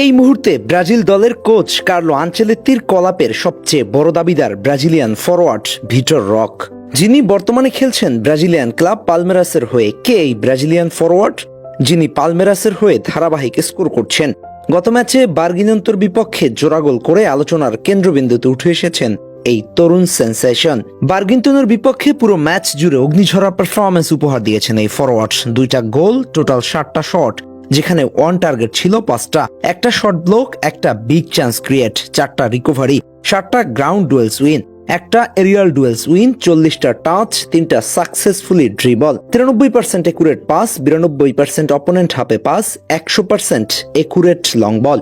এই মুহূর্তে ব্রাজিল দলের কোচ কার্লো আনচেলত্তির কলাপের সবচেয়ে বড় দাবিদার ব্রাজিলিয়ান ফরওয়ার্ড ভিটর রক, যিনি বর্তমানে খেলছেন ব্রাজিলিয়ান ক্লাব পালমেরাসের হয়ে। কে এই ব্রাজিলিয়ান ফরওয়ার্ড, যিনি পালমেরাসের হয়ে ধারাবাহিক স্কোর করছেন? গত ম্যাচে বার্গিনিয়ন্তর বিপক্ষে জোড়া গোল করে আলোচনার কেন্দ্রবিন্দুতে উঠে এসেছেন এই তরুণ সেন্সেশন। বার্গিন্টনের বিপক্ষে পুরো ম্যাচ জুড়ে অগ্নিঝরা পারফরমেন্স উপহার দিয়েছেন এই ফরওয়ার্ড। 2টা গোল, টোটাল 7টা শট, যেখানে ওয়ান টার্গেট ছিল 5টা, একটা শট ব্লক, একটা বিগ চান্স ক্রিয়েট, 4টা রিকভারি, 7টা গ্রাউন্ড ডুয়েলস উইন, একটা এরিয়াল ডুয়েলস উইন, 40টা টাচ, 3টা successfully dribble, 93% accurate pass, 92% opponent হাফে পাস, 100% একুরেট লং বল।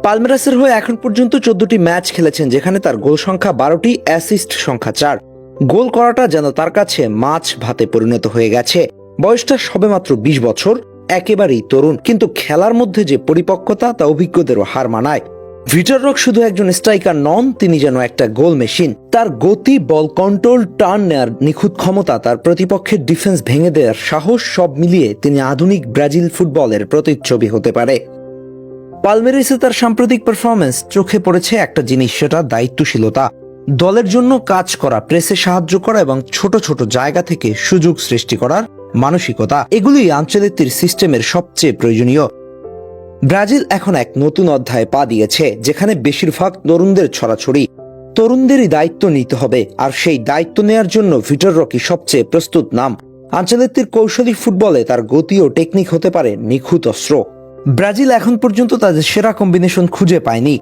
পালমেরাসের হয়ে এখন পর্যন্ত 14টি ম্যাচ খেলেছেন, যেখানে তার গোল সংখ্যা 12টি, অ্যাসিস্ট সংখ্যা 4। গোল করাটা যেন তার কাছে মাছ ভাতে পরিণত হয়ে গেছে। বয়সটা সবেমাত্র 20 বছর, একেবারেই তরুণ, কিন্তু খেলার মধ্যে যে পরিপক্কতা তা অভিজ্ঞদেরও হার মানায়। ভিটর রক শুধু একজন স্ট্রাইকার নন, তিনি যেন একটা গোল মেশিন। তার গতি, বল কন্ট্রোল, টার্ন নেয়ার নিখুঁত ক্ষমতা, তার প্রতিপক্ষের ডিফেন্স ভেঙে দেওয়ার সাহস, সব মিলিয়ে তিনি আধুনিক ব্রাজিল ফুটবলের প্রতিচ্ছবি হতে পারে। পালমেরাসে তার সাম্প্রতিক পারফরমেন্স চোখে পড়েছে একটা জিনিস, সেটা দায়িত্বশীলতা। দলের জন্য কাজ করা, প্রেসে সাহায্য করা এবং ছোট ছোট জায়গা থেকে সুযোগ সৃষ্টি করার মানসিকতা, এগুলি আনচেলত্তির সিস্টেমের সবচেয়ে প্রয়োজনীয়। ব্রাজিল এখন এক নতুন অধ্যায়ে পা দিয়েছে, যেখানে বেশিরভাগ তরুণদের ছড়াছড়ি। তরুণদেরই দায়িত্ব নিতে হবে, আর সেই দায়িত্ব নেয়ার জন্য ভিটর রকি সবচেয়ে প্রস্তুত নাম। আনচেলত্তির কৌশলী ফুটবলে তার গতি ও টেকনিক হতে পারে নিখুঁত অস্ত্র। ব্রাজিল এখন পর্যন্ত তাদের সেরা কম্বিনেশন খুঁজে পায়নি।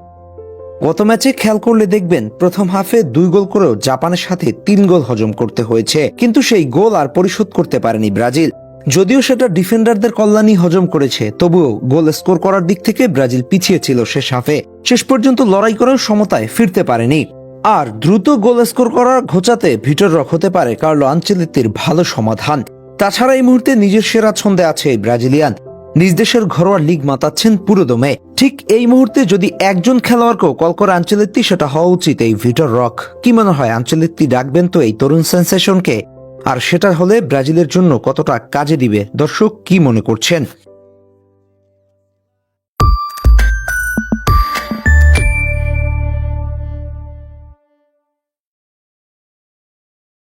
গত ম্যাচে খেয়াল করলে দেখবেন, প্রথম হাফে 2 গোল করেও জাপানের সাথে 3 গোল হজম করতে হয়েছে, কিন্তু সেই গোল আর পরিশোধ করতে পারেনি ব্রাজিল। যদিও সেটা ডিফেন্ডারদের কল্যাণই হজম করেছে, তবুও গোল স্কোর করার দিক থেকে ব্রাজিল পিছিয়ে ছিল শেষ হাফে। শেষ পর্যন্ত লড়াই করেও সমতায় ফিরতে পারেনি। আর দ্রুত গোল স্কোর করার ঘোচাতে ভিটর রক হতে পারে কার্লো আনচেলত্তির ভালো সমাধান। তাছাড়া এই মুহূর্তে নিজের সেরা ছন্দে আছে এই ব্রাজিলিয়ান। নিজ দেশের ঘরোয়া লিগ মাতাচ্ছেন পুরোদমে। ঠিক এই মুহূর্তে যদি একজন খেলোয়াড়কেও কল করে আনচেলত্তি, সেটা হওয়া উচিত এই ভিটর রক। কি মনে হয়, আনচেলত্তি ডাকবেন তো এই তরুণ সেন্সেশনকে? আর সেটা হলে ব্রাজিলের জন্য কতটা কাজে দিবে? দর্শক কি মনে করছেন?